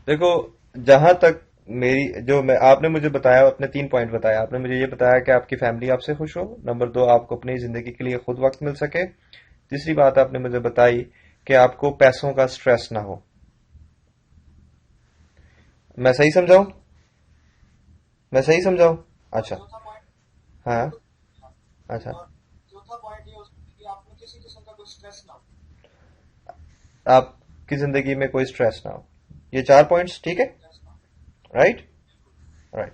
देखो, जहां तक मेरी जो मैं आपने मुझे बताया, अपने 3 पॉइंट बताया। आपने मुझे ये बताया कि आपकी फैमिली आपसे खुश हो, नंबर 2 आपको अपनी जिंदगी के लिए खुद वक्त मिल सके, तीसरी बात आपने मुझे बताई कि आपको पैसों का स्ट्रेस ना हो। मैं सही समझाऊं? मैं सही समझाऊं? अच्छा। चौथा पॉइंट हाँ। बिल्कुल। अच्छा। और चौथा पॉइंट ये हो सकता है कि आपको किसी किस्म का कोई स्ट्रेस ना हो। आपकी जिंदगी में कोई स्ट्रेस ना हो। ये 4 पॉइंट्स ठीक है? स्ट्रेस ना हो। राइट। बिल्कुल। राइट।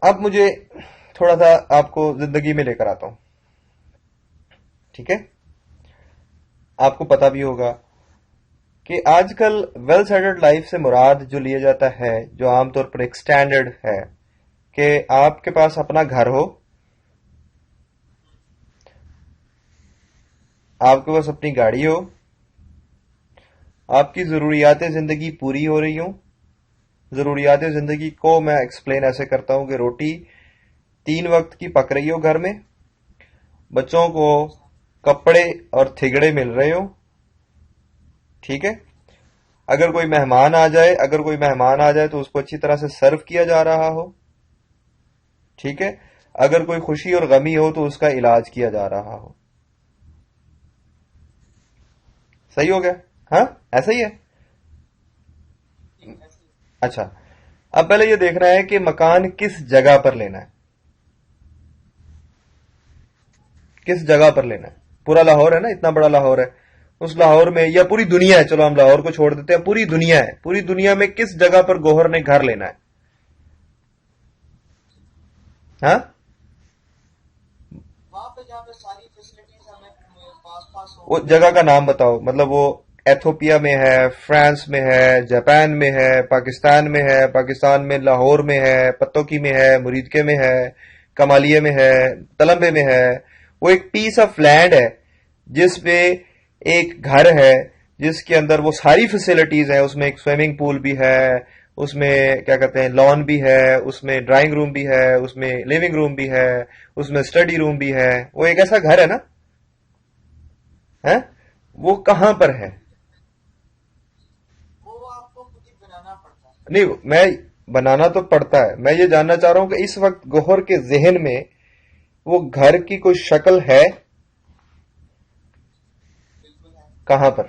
अब मुझे थोड़ा सा आपको जिंदगी में लेकर आता हूं। ठीक है? आपको पता भी होगा कि आजकल वेल सेटल्ड लाइफ से मुराद जो लिया जाता है, जो आमतौर पर एक स्टैंडर्ड है, कि आपके पास अपना घर हो, आपके पास अपनी गाड़ी हो, आपकी जरूरियात जिंदगी पूरी हो रही हो। जरूरियात जिंदगी को मैं एक्सप्लेन ऐसे करता हूं कि रोटी 3 वक्त की पक रही हो घर में, बच्चों को अच्छा। कपड़े और थिगड़े मिल रहे हो। ठीक है? अगर कोई मेहमान आ जाए तो उसको अच्छी तरह से सर्व किया जा रहा हो। ठीक है? अगर कोई खुशी और गमी हो तो उसका इलाज किया जा रहा हो। सही हो गया? हाँ, ऐसा ही है। ठीक ऐसे ही। अच्छा। अब पहले ये देखना है कि मकान किस जगह पर लेना है। किस जगह पर लेना है? पूरा लाहौर है ना, इतना बड़ा लाहौर है। उस लाहौर में, या पूरी दुनिया है, चलो हम लाहौर को छोड़ देते हैं, पूरी दुनिया है, पूरी दुनिया में किस जगह पर गौहर ने घर लेना है? हाँ? वहां पे जहाँ पे सारी फैसिलिटीज हमें पास पास हो। वो जगह का नाम बताओ, मतलब वो एथोपिया में है, फ्रांस में है, जापान में है, पाकिस्तान में है, पाकिस्तान में लाहौर में है, पत्तोकी में है, मुरीदके में है, कमालिया में है, तलंबे में है। वो एक पीस ऑफ लैंड है जिसपे एक घर है, जिसके अंदर वो सारी फैसिलिटीज है। उसमें एक स्विमिंग पूल भी है, उसमें क्या कहते हैं, लॉन भी है, उसमें ड्राइंग रूम भी है, उसमें लिविंग रूम भी है, उसमें स्टडी रूम भी है। वो एक ऐसा घर है ना, है? वो कहां पर है? वो आपको खुद ही बनाना पड़ता है। नहीं, मैं बनाना तो पड़ता है। मैं ये जानना चाह रहा हूं कि इस वक्त गौहर के जहन में वो घर की कोई शक्ल है? बिल्कुल है। कहां पर?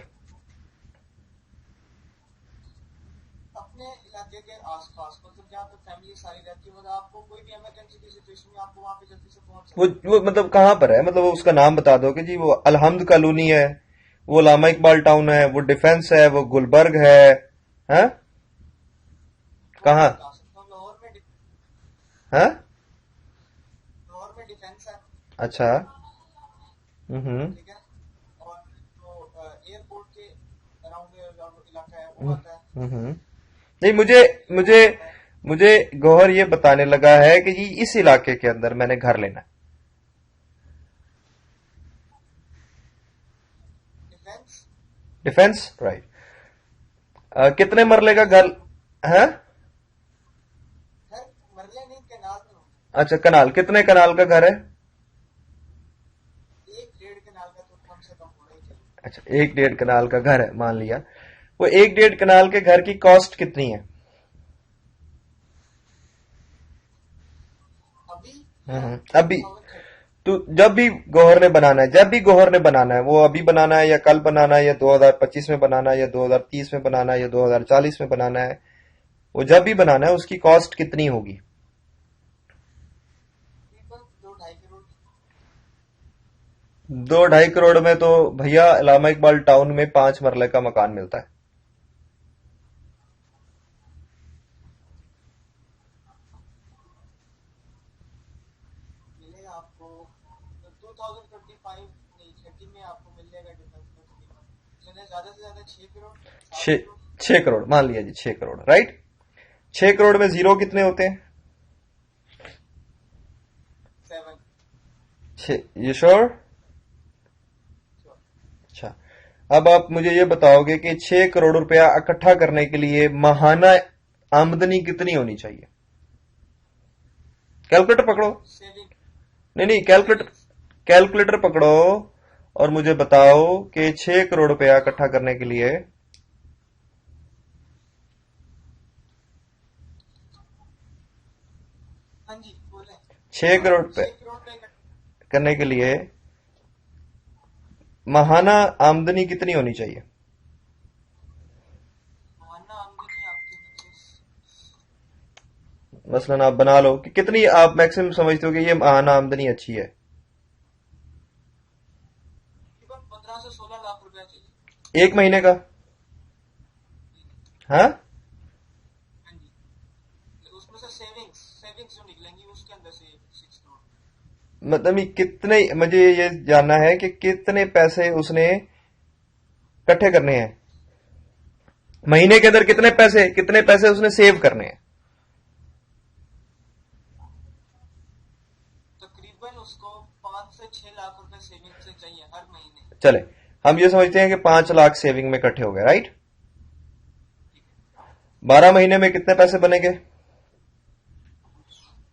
अपने इलाके के आसपास मतलब जहाँ पे फैमिली सारी रहती है, मतलब आपको कोई भी इमरजेंसी की सिचुएशन में आपको वहां पे जल्दी से पहुंच सकते वो मतलब कहां पर है? मतलब वो उसका नाम बता दो कि जी वो अलहम्द कॉलोनी है, वो लामा इकबाल टाउन है, वो डिफेंस है, वो गुलबर्ग है? हैं। वो मैं कहां? बता सकता हूँ, है? लाहौर में डिफेंस है। अच्छा। हम्म। ठीक है। और जो एयरपोर्ट के अराउंड इलाका है वो हम्म। आता है। नहीं, मुझे वो मुझे आता है मुझे गौहर ये बताने लगा है कि जी इस इलाके के अंदर मैंने घर लेना है। डिफेंस। Defence, right. कितने मरले का घर है? घर मरले नहीं कैनाल में होता अच्छा, कनाल, कितने कनाल का घर है? है। एक डेढ़ कैनाल का तो कम से कम होना ही चाहिए। अच्छा, 1-1.5 कनाल का घर है, मान लिया। वो 1-1.5 कनाल के घर की कॉस्ट कितनी है? अभी या अभी, 2030। तो जब भी गौहर ने बनाना है, जब भी गौहर ने बनाना है, वो अभी बनाना है या कल बनाना है या 2025 में बनाना है या 2030 में बनाना है या 2040 में बनाना है, वो जब भी बनाना है उसकी कॉस्ट कितनी होगी? तकरीबन 2-2.5 करोड़। 2-2.5 करोड़ में तो भैया इलामा इकबाल टाउन में 5 मरले का मकान मिलता है। मिलेगा आपको 2025 नहीं 30 में आपको मिल जाएगा डिफेंस में तकरीबन ज्यादा से ज्यादा 6 करोड़, सात छह करोड़ 6 करोड़ मान लिया जी, 6 करोड़, राइट। 6 करोड़ में जीरो कितने होते हैं? 7। ये श्योर? अच्छा। अब आप मुझे ये बताओगे कि 6 करोड़ रुपया इकट्ठा करने के लिए माहाना आमदनी कितनी होनी चाहिए? कैलकुलेटर पकड़ो। सेविंग। नहीं नहीं, कैलकुलेटर, सेविंग्स। कैलकुलेटर पकड़ो और मुझे बताओ कि 6 करोड़ रुपया इकट्ठा करने के लिए हाँ जी बोले। 6 करोड़ पे 6 करोड़ पे करने के लिए माहाना आमदनी कितनी होनी चाहिए? माना आमदनी आपकी नीचे मसलन आप बना लो कि कितनी आप मैक्सिमम समझते हो कि ये माहाना आमदनी अच्छी है। तकरीबन 15 से 16 लाख रुपया चाहिए। एक महीने का? हाँ, हाँ जी, उसमें से सेविंग्स सेविंग्स जो निकलेंगी उसके अंदर से 6 करोड़। मतलब ये कितने, मुझे ये जानना है कि कितने पैसे उसने इकट्ठे करने हैं महीने के अंदर, कितने पैसे उसने सेव करने हैं। तकरीबन उसको 5 से 6 लाख रुपए सेविंग से चाहिए हर महीने। चले, हम ये समझते हैं कि 5 लाख सेविंग में इकट्ठे हो गए, राइट। ठीक है। 12 महीने में कितने पैसे बनेंगे?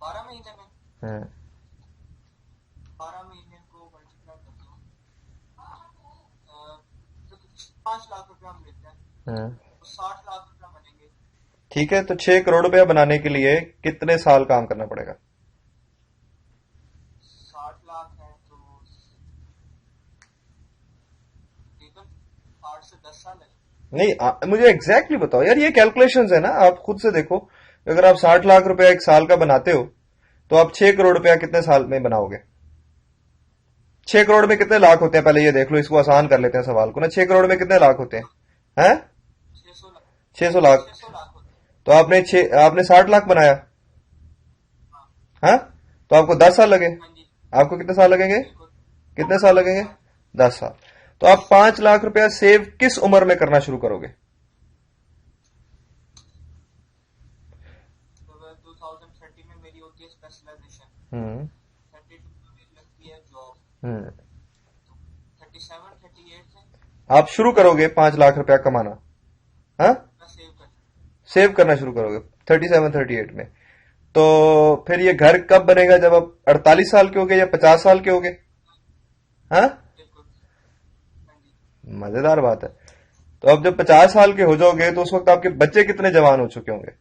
12 महीने में हाँ, 12 महीने को मल्टीप्लाई कर दो, तो 5 लाख रुपया हम लेते हैं, हाँ। तो 60 लाख रुपया बनेंगे। ठीक है, तो 6 करोड़ रुपया बनाने के लिए कितने साल काम करना पड़ेगा? 60 लाख है तो तकरीबन 8 से 10 साल है। नहीं, मुझे एग्जैक्टली बताओ यार, ये कैलकुलेशंस है ना, आप खुद से देखो। अगर आप 60 लाख रुपया एक साल का बनाते हो तो आप 6 करोड़ रुपया कितने साल में बनाओगे? 6 करोड़ में कितने लाख होते हैं, पहले ये देख लो, इसको आसान कर लेते हैं सवाल को ना। 6 करोड़ में कितने लाख होते हैं? हैं? 600 लाख। 600 लाख। 600 लाख होते तो आपने 60 लाख बनाया। हैं। हाँ। हाँ, तो आपको 10 साल लगे। हाँ जी आपको कितने साल लगेंगे? बिल्कुल। कितने साल लगेंगे? 10 साल। 10 साल। तो आप 5 लाख रुपया सेव किस उम्र में करना शुरू करोगे? तो 2030 में मेरी होती है स्पेशलाइजेशन, हम्म। 32 में मेरी लगती है जॉब, हम्म। 37 38 से आप शुरू करोगे 5 लाख रुपया कमाना। हाँ, मैं सेव करता सेव करना शुरू करोगे 37 38 में। तो फिर ये घर कब बनेगा, जब आप 48 साल के होगे या 50 साल के होगे? हाँ, हूँ। बिल्कुल। हाँ जी। मजेदार बात है। तो अब जब 50 साल के हो जाओगे तो उस वक्त आपके बच्चे कितने जवान हो चुके होंगे?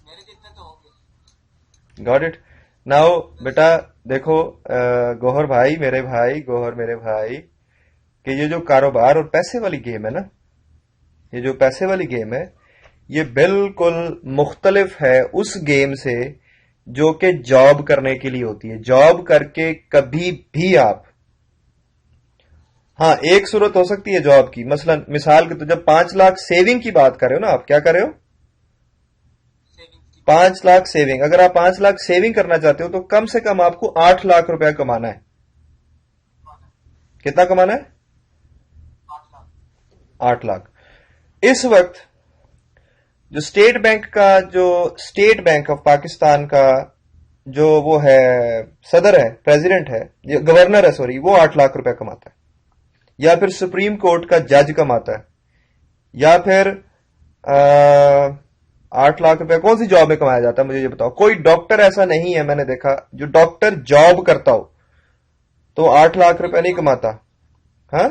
मेरे जितने तो होंगे। Got it. नाउ बेटा देखो, गौहर भाई मेरे भाई, गौहर मेरे भाई, कि ये जो कारोबार और पैसे वाली गेम है ना, ये जो पैसे वाली गेम है, ये बिल्कुल मुख्तलिफ है उस गेम से जो कि जॉब करने के लिए होती है। जॉब करके कभी भी आप, हाँ, एक सूरत हो सकती है जॉब की, मसलन मिसाल के तो जब 5 लाख सेविंग की बात कर रहे हो ना, आप क्या कर रहे हो? सेविंग्स की बात 5 लाख सेविंग। अगर आप 5 लाख सेविंग करना चाहते हो तो कम से कम आपको 8 लाख रुपया कमाना है। माना है। कितना कमाना है? 8 लाख। 8 लाख। इस वक्त जो स्टेट बैंक ऑफ पाकिस्तान का जो वो है, सदर है, प्रेसिडेंट है, गवर्नर है सॉरी, वो 8 लाख रुपया कमाता है। या फिर सुप्रीम कोर्ट का जज कमाता है। या फिर 8 लाख रुपया कौन सी जॉब में कमाया जाता है, मुझे ये बताओ। कोई डॉक्टर ऐसा नहीं है मैंने देखा जो डॉक्टर जॉब करता हो तो 8 लाख रुपया नहीं कमाता। हाँ,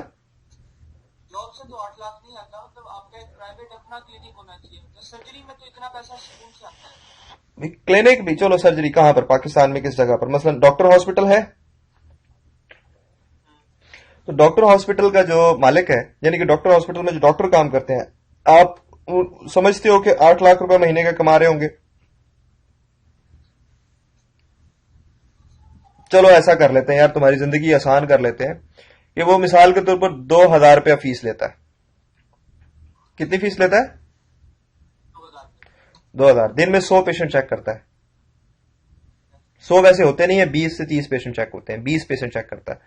जॉब से तो 8 लाख नहीं आता, मतलब आपका एक प्राइवेट अपना क्लिनिक होना चाहिए। तो सर्जरी में तो इतना पैसा सुकून से आता है। क्लिनिक भी चलो, सर्जरी कहां पर, पाकिस्तान में किस जगह पर, मसलन डॉक्टर हॉस्पिटल है। तो डॉक्टर हॉस्पिटल का जो मालिक है, यानी कि डॉक्टर हॉस्पिटल में जो डॉक्टर काम करते हैं, आप समझते हो कि 8 लाख रुपया महीने का कमा रहे होंगे। चलो ऐसा कर लेते हैं यार, तुम्हारी जिंदगी आसान कर लेते हैं कि वो मिसाल के तौर पर 2,000 रुपया फीस लेता है। कितनी फीस लेता है? 2000। 2,000। दिन में 100 पेशेंट चेक करता है। 100 वैसे होते नहीं है, 20 से 30 पेशेंट चेक होते हैं, 20 पेशेंट चेक करता है।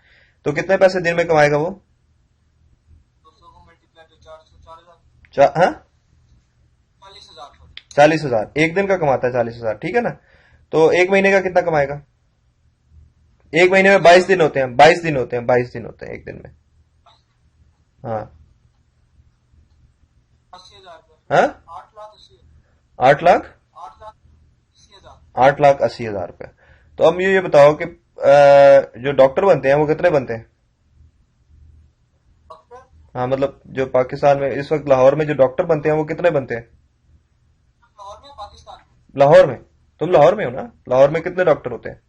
तो कितने पैसे दिन में कमाएगा वो? 200 को मल्टीप्लाई तो 400, 4000, हाँ, 40,000 सॉरी। 40,000 एक दिन का कमाता है। 40,000 ठीक है ना। तो एक महीने का कितना कमाएगा? एक महीने में 22 दिन होते हैं, 22 दिन होते हैं, 22 दिन होते हैं एक दिन में। हाँ। 80,000 रुपये। हाँ, 8 लाख 80। 8 लाख 8 लाख 80,000। 8 लाख 80 हजार रुपये। तो अब ये बताओ कि जो डॉक्टर बनते हैं वो कितने बनते हैं? डॉक्टर हाँ, मतलब जो पाकिस्तान में इस वक्त लाहौर में जो डॉक्टर बनते हैं वो कितने बनते हैं? लाहौर में? तुम लाहौर में हो ना? लाहौर में कितने डॉक्टर होते हैं?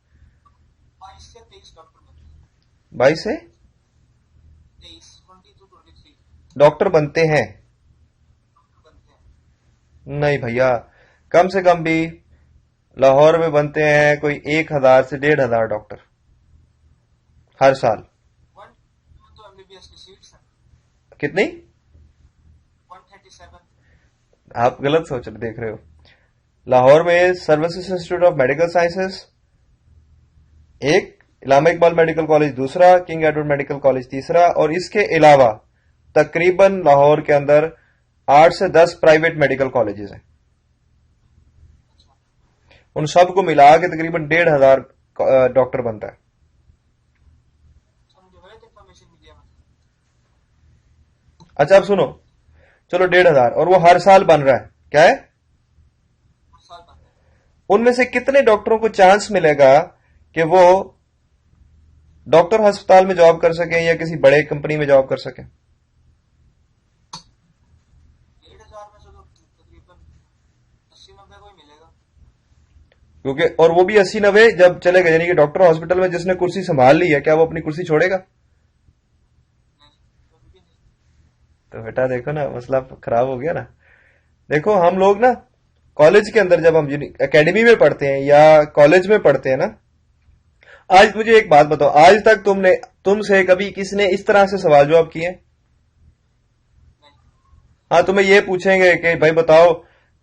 22 से 23 डॉक्टर बनते हैं। 22 से 23, 20 to 23 डॉक्टर बनते हैं? बनते हैं। नहीं भैया, कम से कम भी लाहौर में बनते हैं कोई 1,000 से 1,500 डॉक्टर हर साल। वन तो एमबीबीएस की सीट्स हैं। कितनी? 137। आप गलत सोच रहे देख रहे हो। लाहौर में services institute of medical sciences एक, इलामा इकबाल मेडिकल कॉलेज दूसरा, किंग एडवर्ड मेडिकल कॉलेज तीसरा, और इसके अलावा तकरीबन लाहौर के अंदर 8 से 10 प्राइवेट मेडिकल कॉलेजेस हैं। उन सबको मिला के तकरीबन 1,500 डॉक्टर बनता है। सर मुझे गलत इन्फॉर्मेशन मीडिया में। अच्छा अब सुनो, चलो 1,500 और वो हर साल बन रहा है, क्या है? हर साल बनते हैं। उनमें से कितने डॉक्टरों को चांस मिलेगा कि वो डॉक्टर अस्पताल में जॉब कर सके या किसी बड़े कंपनी में जॉब कर सके? 1,500 में से तो तकरीबन 80-90 को ही मिलेगा। क्योंकि और वो भी 80-90 जब चलेगा, यानी कि डॉक्टर हॉस्पिटल में जिसने कुर्सी संभाल ली है, क्या वो अपनी कुर्सी छोड़ेगा? नहीं, कभी भी नहीं। तो बेटा देखो ना, मसला खराब हो गया ना। देखो हम लोग ना कॉलेज के अंदर जब हम एकेडमी में पढ़ते हैं या कॉलेज में पढ़ते हैं ना, आज मुझे एक बात बताओ, आज तक तुमसे कभी किसने इस तरह से सवाल जवाब किए? नहीं। हाँ, तुम्हें ये पूछेंगे कि भाई बताओ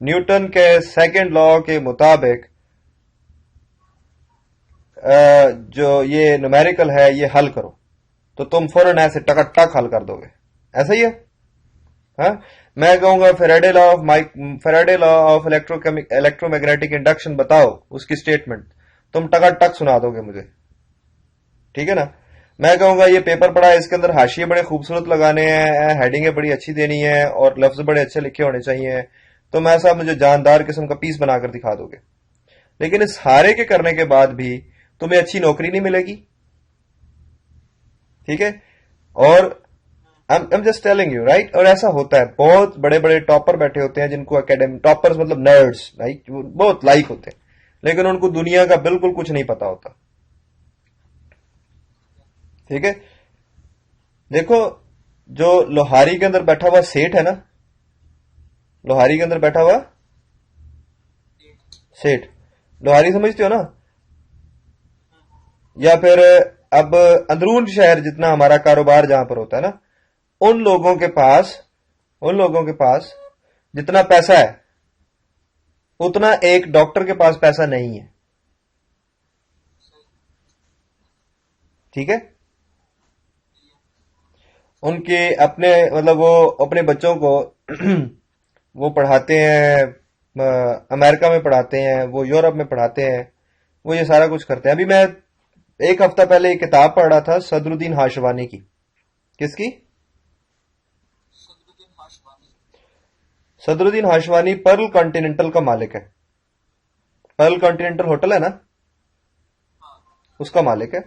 न्यूटन के सेकंड लॉ के मुताबिक जो ये न्यूमेरिकल है ये हल करो, तो तुम फौरन ऐसे टक हल कर दोगे, ऐसा ही है। हाँ, मैं कहूंगा Faraday law of electromagnetic induction बताओ, उसकी स्टेटमेंट तुम टक सुना दोगे मुझे, ठीक है ना। मैं कहूंगा ये पेपर पढ़ा है, इसके अंदर हाशिए बड़े खूबसूरत लगाने हैं, हेडिंगें बड़ी अच्छी देनी है और लफ्ज बड़े अच्छे लिखे होने चाहिए, तो मैं साहब मुझे जानदार किस्म का पीस बनाकर दिखा दोगे। लेकिन इस हारे के करने के बाद भी तुम्हें अच्छी नौकरी नहीं मिलेगी, ठीक है। और I am just telling you, right. और ऐसा होता है, बहुत बड़े बड़े टॉपर बैठे होते हैं जिनको एकेडमी टॉपर्स मतलब नर्ड्स, राइट, बहुत लाइक होते हैं, लेकिन उनको दुनिया का बिल्कुल कुछ नहीं पता होता, ठीक है। देखो, जो लोहारी के अंदर बैठा हुआ सेठ है ना, लोहारी के अंदर बैठा हुआ सेठ, लोहारी समझते हो ना? या फिर अब अंदरून शहर जितना हमारा कारोबार जहां पर होता है ना, उन लोगों के पास जितना पैसा है उतना एक डॉक्टर के पास पैसा नहीं है, ठीक है। उनके अपने मतलब वो अपने बच्चों को वो पढ़ाते हैं, अमेरिका में पढ़ाते हैं, वो यूरोप में पढ़ाते हैं, वो ये सारा कुछ करते हैं। अभी मैं एक हफ्ता पहले एक किताब पढ़ रहा था सदरुद्दीन हाशवानी की। किसकी? सदरुद्दीन हाशवानी। सदरुद्दीन हाशवानी पर्ल कॉन्टिनेंटल का मालिक है। पर्ल कॉन्टिनेंटल होटल है ना, उसका मालिक है।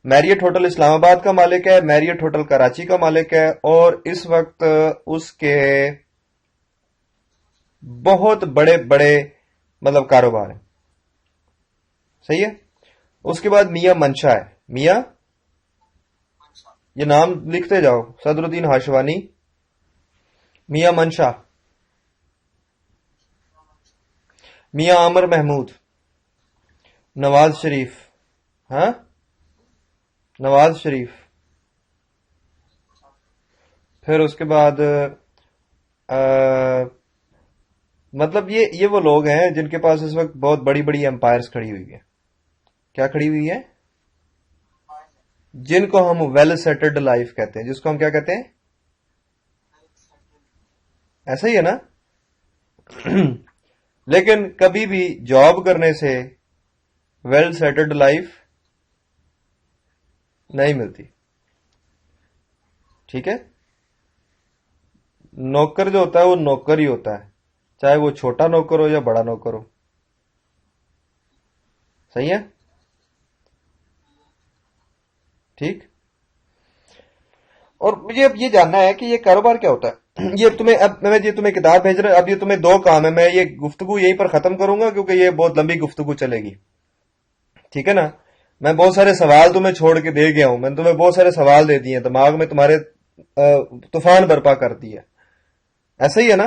मैरियट होटल इस्लामाबाद का मालिक है, मैरियट होटल कराची का मालिक है, और इस वक्त उसके बहुत बड़े बड़े मतलब कारोबार है, सही है। उसके बाद मियां मंशा है, मियां, ये नाम लिखते जाओ, सदरुद्दीन हाशवानी, मियां मंशा, मियां आमर महमूद, नवाज शरीफ, हाँ नवाज शरीफ, फिर उसके बाद मतलब ये वो लोग हैं जिनके पास इस वक्त बहुत बड़ी बड़ी एम्पायर्स खड़ी हुई है। क्या खड़ी हुई है? जिनको हम वेल सेटल्ड लाइफ कहते हैं, जिसको हम क्या कहते हैं, ऐसा ही है ना। लेकिन कभी भी जॉब करने से वेल सेटल्ड लाइफ नहीं मिलती, ठीक है। नौकर जो होता है वो नौकर ही होता है, चाहे वो छोटा नौकर हो या बड़ा नौकर हो, सही है, ठीक। और मुझे अब ये जानना है कि ये कारोबार क्या होता है। ये तुम्हें, अब मैं ये तुम्हें किताब भेज रहा हूं, अब ये तुम्हें दो काम है, मैं ये गुफ्तगू यहीं पर खत्म करूंगा क्योंकि ये बहुत लंबी गुफ्तगू चलेगी, ठीक है ना। मैं बहुत सारे सवाल तुम्हें छोड़ के दे गया हूं, मैंने तुम्हें बहुत सारे सवाल दे दिए, दिमाग में तुम्हारे तूफान बर्पा कर दिया, ऐसा ही है ना,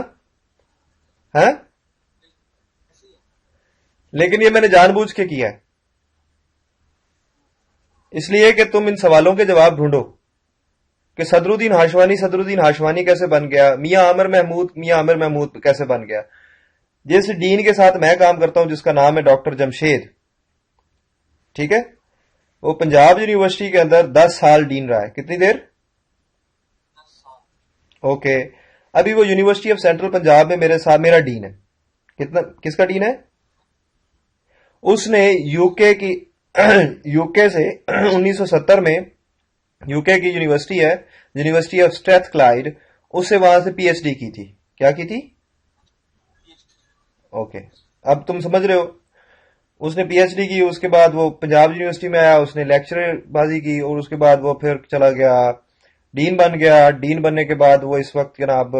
है। ऐसे ही है। लेकिन ये मैंने जानबूझ के किया है, इसलिए कि तुम इन सवालों के जवाब ढूंढो कि सदरुद्दीन हाशवानी कैसे बन गया, मियां आमिर महमूद कैसे बन गया। जिस डीन के साथ मैं काम करता हूं जिसका नाम है डॉक्टर जमशेद, ठीक है, वो पंजाब यूनिवर्सिटी के अंदर 10 साल डीन रहा है। कितनी देर? 10 साल। ओके। अभी वो यूनिवर्सिटी ऑफ सेंट्रल पंजाब में मेरे साथ मेरा डीन है। कितना, किसका डीन है? उसने यूके की यूके से 1970 में, यूके की यूनिवर्सिटी है, यूनिवर्सिटी ऑफ स्ट्रेथक्लाइड, उससे वहां से पीएचडी की थी। क्या की थी? ओके, अब तुम समझ रहे हो। उसने पीएचडी की, उसके बाद वो पंजाब यूनिवर्सिटी में आया, उसने लेक्चरबाजी की और उसके बाद वो फिर चला गया, डीन बन गया। डीन बनने के बाद वो इस वक्त जनाब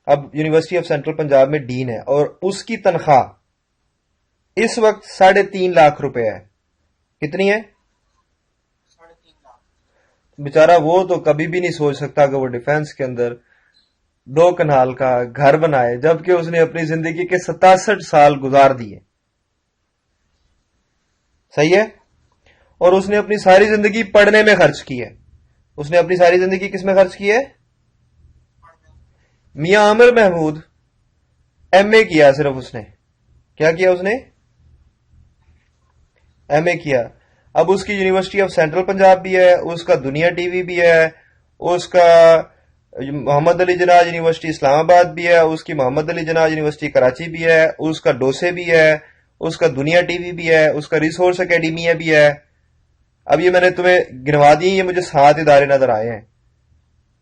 अब यूनिवर्सिटी ऑफ सेंट्रल पंजाब में डीन है और उसकी तनख्वाह इस वक्त 3.5 लाख रुपए है। कितनी है? 3.5 लाख। बेचारा वो तो कभी भी नहीं सोच सकता कि वो डिफेंस के अंदर 2 कनाल का घर बनाए, जबकि उसने अपनी जिंदगी के 67 साल गुजार दिए। सही है। और उसने अपनी सारी जिंदगी पढ़ने में खर्च की है। उसने अपनी सारी जिंदगी किस में खर्च की है? मियां आमिर महमूद एमए किया सिर्फ उसने। क्या किया उसने? एमए किया। अब उसकी यूनिवर्सिटी ऑफ सेंट्रल पंजाब भी है, उसका दुनिया टीवी भी है, उसका मोहम्मद अली जिन्ना यूनिवर्सिटी इस्लामाबाद भी है, उसकी मोहम्मद अली जिन्ना यूनिवर्सिटी कराची भी है, उसका डोसे भी है, उसका दुनिया टीवी भी है, उसका रिसोर्स एकेडमिया भी है। अब ये मैंने तुम्हें गिनवा दी, ये मुझे 7 इदारे नजर आए हैं।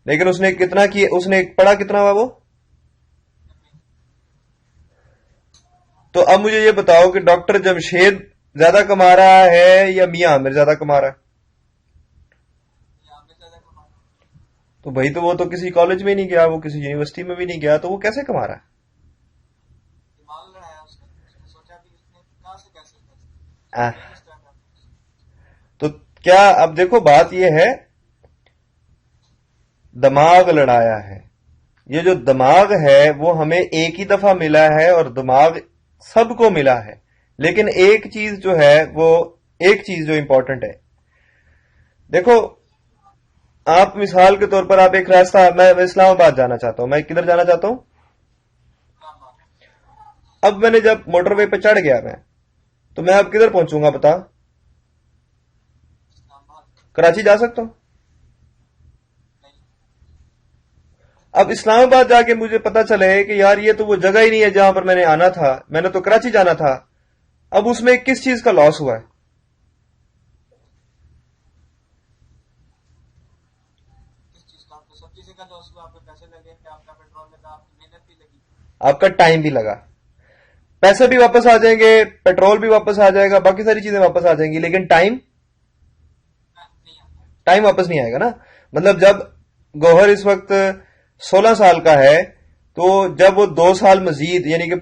लेकिन उसने कितना किया, उसने पढ़ा कितना हुआ वो? तो अब मुझे ये बताओ कि डॉक्टर जमशेद ज्यादा कमा रहा है या मियां आमिर ज्यादा कमा रहा है? यहाँ पे ज्यादा कमा रहा है। तो भाई, तो वो तो किसी कॉलेज में नहीं गया, वो किसी यूनिवर्सिटी में भी नहीं गया, तो वो कैसे कमा रहा दिमाग लड़ाया उसने, उसने सोचा कि इसने कहाँ से कैसे है? बिजनेस स्टार्ट कर। तो क्या, अब देखो बात यह है, दिमाग लड़ाया है। ये जो दिमाग है वो हमें एक ही दफा मिला है और दिमाग सबको मिला है। लेकिन एक चीज जो है वो, एक चीज जो इंपॉर्टेंट है, देखो, आप मिसाल के तौर पर आप एक रास्ता, मैं इस्लामाबाद जाना चाहता हूं, मैं किधर जाना चाहता हूं? अब मैंने जब मोटरवे पे चढ़ गया मैं, तो मैं अब किधर पहुंचूंगा बता? कराची जा सकता हूं। अब इस्लामाबाद जाके मुझे पता चले कि यार ये तो वो जगह ही नहीं है जहां पर मैंने आना था, मैंने तो कराची जाना था। अब उसमें किस चीज का लॉस हुआ है? किस चीज का? आपको सब चीजें का लॉस हुआ, आपके पैसे लगे, आपका पेट्रोल लगा, आपकी मेहनत भी लगी। आपका टाइम भी लगा, पैसे भी वापस आ जाएंगे, पेट्रोल भी वापस आ जाएगा, बाकी सारी चीजें वापस आ जाएंगी, लेकिन टाइम, नहीं आता। टाइम वापस नहीं आएगा ना। मतलब जब गौहर इस वक्त 16 साल का है, तो जब वो 2 साल मजीद, यानी कि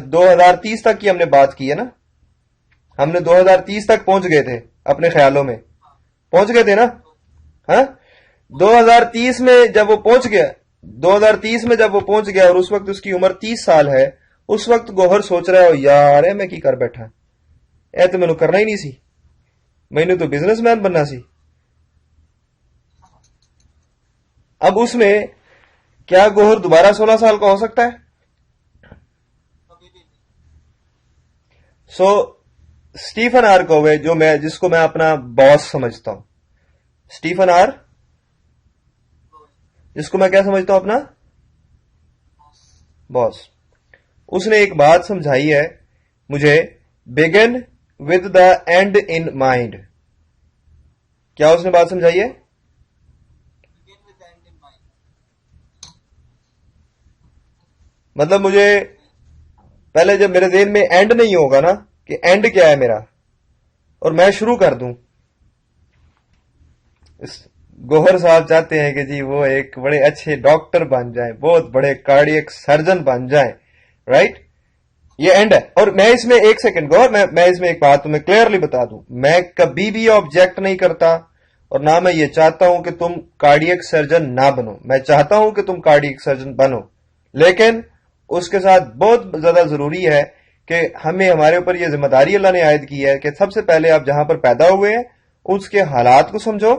2030 तक की हमने बात की है ना, हमने 2030 तक पहुंच गए थे अपने ख्यालों में, पहुंच गए थे ना। हाँ, 2030 में जब वो पहुंच गया, 2030 में जब वो पहुंच गया और उस वक्त उसकी उम्र 30 साल है, उस वक्त गौहर सोच रहा है यार ए मैं की कर बैठा, ए तो मैनू करना ही नहीं सी, मैनू तो बिजनेसमैन बनना सी। अब उसमें क्या गौहर दोबारा 16 साल का हो सकता है? कभी भी नहीं। सो स्टीफन आर कोवे, जो मैं, जिसको मैं अपना बॉस समझता हूं, स्टीफन आर, जिसको मैं क्या समझता हूं? अपना बॉस। उसने एक बात समझाई है मुझे, begin with the and in mind. क्या उसने बात समझाई है? Begin with the end in mind। मतलब मुझे पहले जब मेरे जेहन में एंड नहीं होगा ना कि एंड क्या है मेरा, और मैं शुरू कर दूं, गौहर साहब चाहते हैं कि जी वो एक बड़े अच्छे डॉक्टर बन जाएं, बहुत बड़े कार्डियक सर्जन बन जाएं, राइट? ये एंड है। और मैं इसमें एक सेकंड गौर, मैं इसमें एक बात तुम्हें क्लियरली बता दूं, मैं कभी भी ऑब्जेक्ट नहीं करता और ना मैं ये चाहता हूं कि तुम कार्डियक सर्जन ना बनो। मैं चाहता हूं कि तुम कार्डियक सर्जन बनो, लेकिन उसके साथ बहुत ज्यादा जरूरी है कि हमें, हमारे ऊपर यह जिम्मेदारी अल्लाह ने आयद की है कि सबसे पहले आप जहां पर पैदा हुए हैं उसके हालात को समझो,